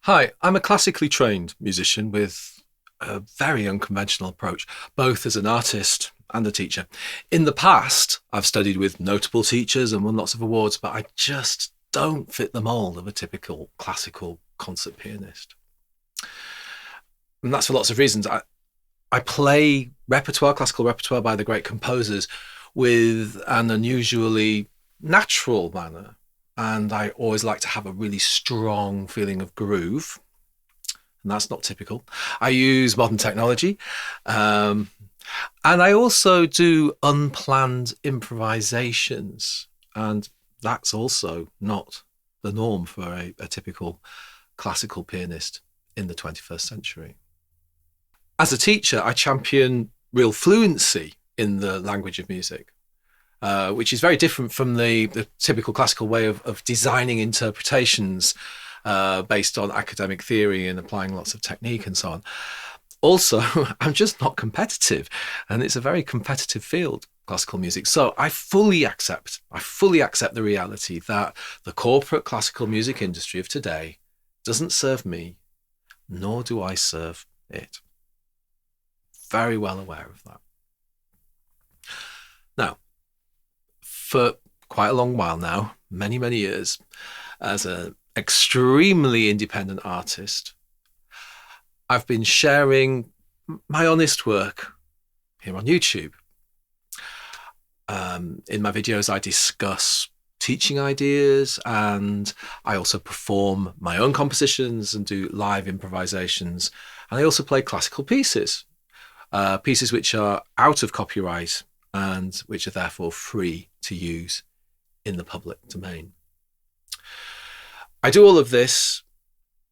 Hi, I'm a classically trained musician with a very unconventional approach, both as an artist and a teacher. In the past, I've studied with notable teachers and won lots of awards, but I just don't fit the mold of a typical classical concert pianist. And that's for lots of reasons. I play repertoire, classical repertoire by the great composers with an unusually natural manner. And I always like to have a really strong feeling of groove, and that's not typical. I use modern technology, um, and I also do unplanned improvisations, and that's also not the norm for a typical classical pianist in the 21st century. As a teacher, I champion real fluency in the language of music. Which is very different from the typical classical way of designing interpretations based on academic theory and applying lots of technique and so on. Also, I'm just not competitive, and it's a very competitive field, classical music. So I fully accept the reality that the corporate classical music industry of today doesn't serve me, nor do I serve it. Very well aware of that. Now, for quite a long while now, many, many years, as an extremely independent artist, I've been sharing my honest work here on YouTube. In my videos, I discuss teaching ideas, and I also perform my own compositions and do live improvisations. And I also play classical pieces, pieces which are out of copyright and which are therefore free to use in the public domain. I do all of this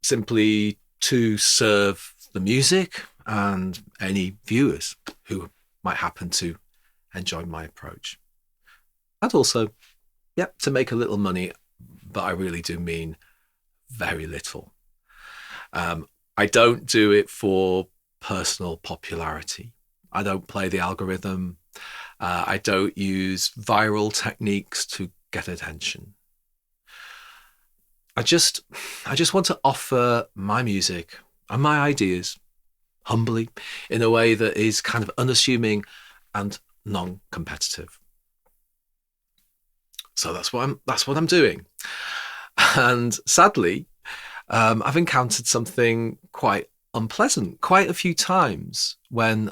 simply to serve the music and any viewers who might happen to enjoy my approach. And also, to make a little money, but I really do mean very little. I don't do it for personal popularity. I don't play the algorithm. I don't use viral techniques to get attention. I just want to offer my music and my ideas humbly in a way that is kind of unassuming and non-competitive. So that's what I'm doing. And sadly, I've encountered something quite unpleasant quite a few times when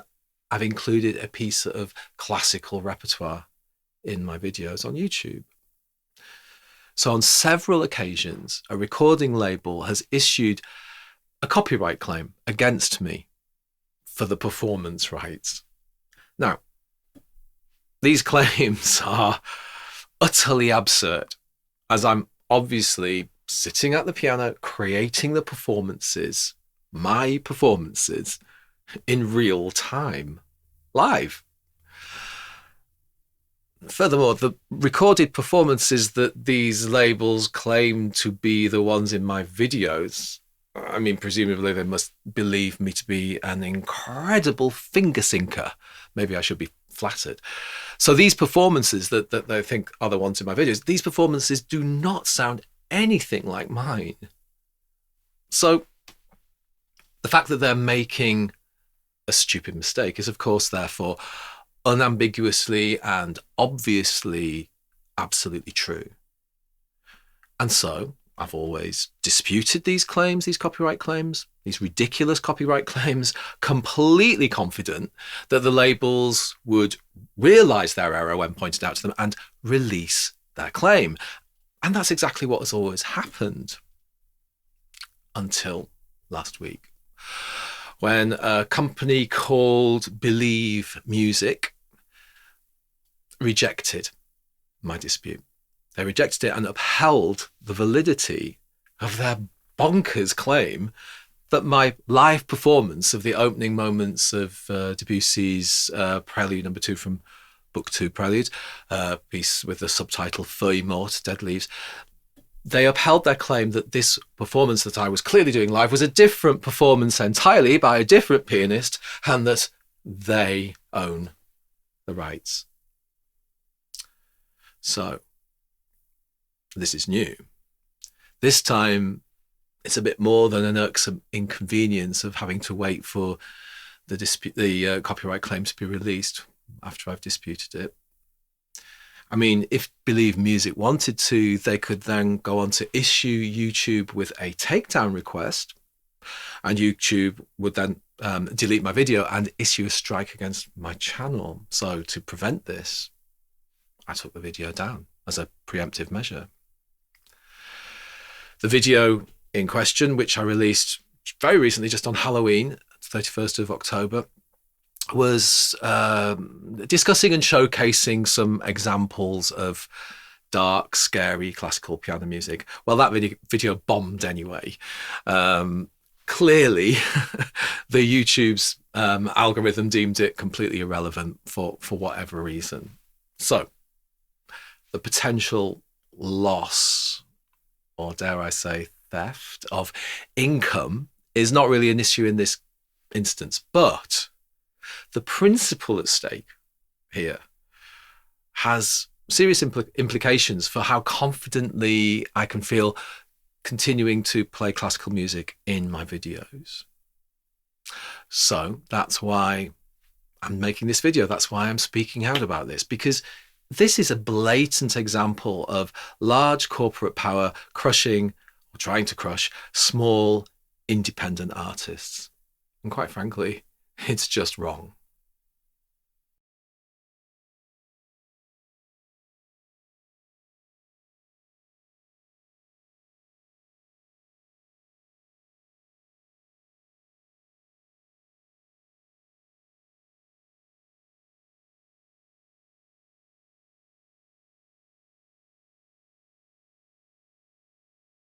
I've included a piece of classical repertoire in my videos on YouTube. So on several occasions, a recording label has issued a copyright claim against me for the performance rights. Now, these claims are utterly absurd, as I'm obviously sitting at the piano creating the performances, my performances, in real time, live. Furthermore, the recorded performances that these labels claim to be the ones in my videos, I mean, presumably they must believe me to be an incredible finger sinker. Maybe I should be flattered. So these performances that they think are the ones in my videos, these performances do not sound anything like mine. So the fact that they're making a stupid mistake is, of course, therefore, unambiguously and obviously absolutely true. And so I've always disputed these claims, these copyright claims, these ridiculous copyright claims, completely confident that the labels would realize their error when pointed out to them and release their claim. And that's exactly what has always happened until last week, when a company called Believe Music rejected my dispute. They rejected it and upheld the validity of their bonkers claim that my live performance of the opening moments of Debussy's Prelude No. 2 from Book 2 Preludes, piece with the subtitle Feuilles Mortes, Dead Leaves, they upheld their claim that this performance that I was clearly doing live was a different performance entirely by a different pianist, and that they own the rights. So, this is new. This time, it's a bit more than an irksome inconvenience of having to wait for the copyright claim to be released after I've disputed it. I mean, if Believe Music wanted to, they could then go on to issue YouTube with a takedown request, and YouTube would then delete my video and issue a strike against my channel. So to prevent this, I took the video down as a preemptive measure. The video in question, which I released very recently, just on Halloween, 31st of October, was discussing and showcasing some examples of dark, scary classical piano music. Well, that video bombed anyway. Clearly, the YouTube's algorithm deemed it completely irrelevant for whatever reason. So the potential loss, or dare I say theft, of income is not really an issue in this instance, but the principle at stake here has serious implications for how confidently I can feel continuing to play classical music in my videos. So that's why I'm making this video. That's why I'm speaking out about this, because this is a blatant example of large corporate power crushing, or trying to crush, small independent artists. And quite frankly, it's just wrong.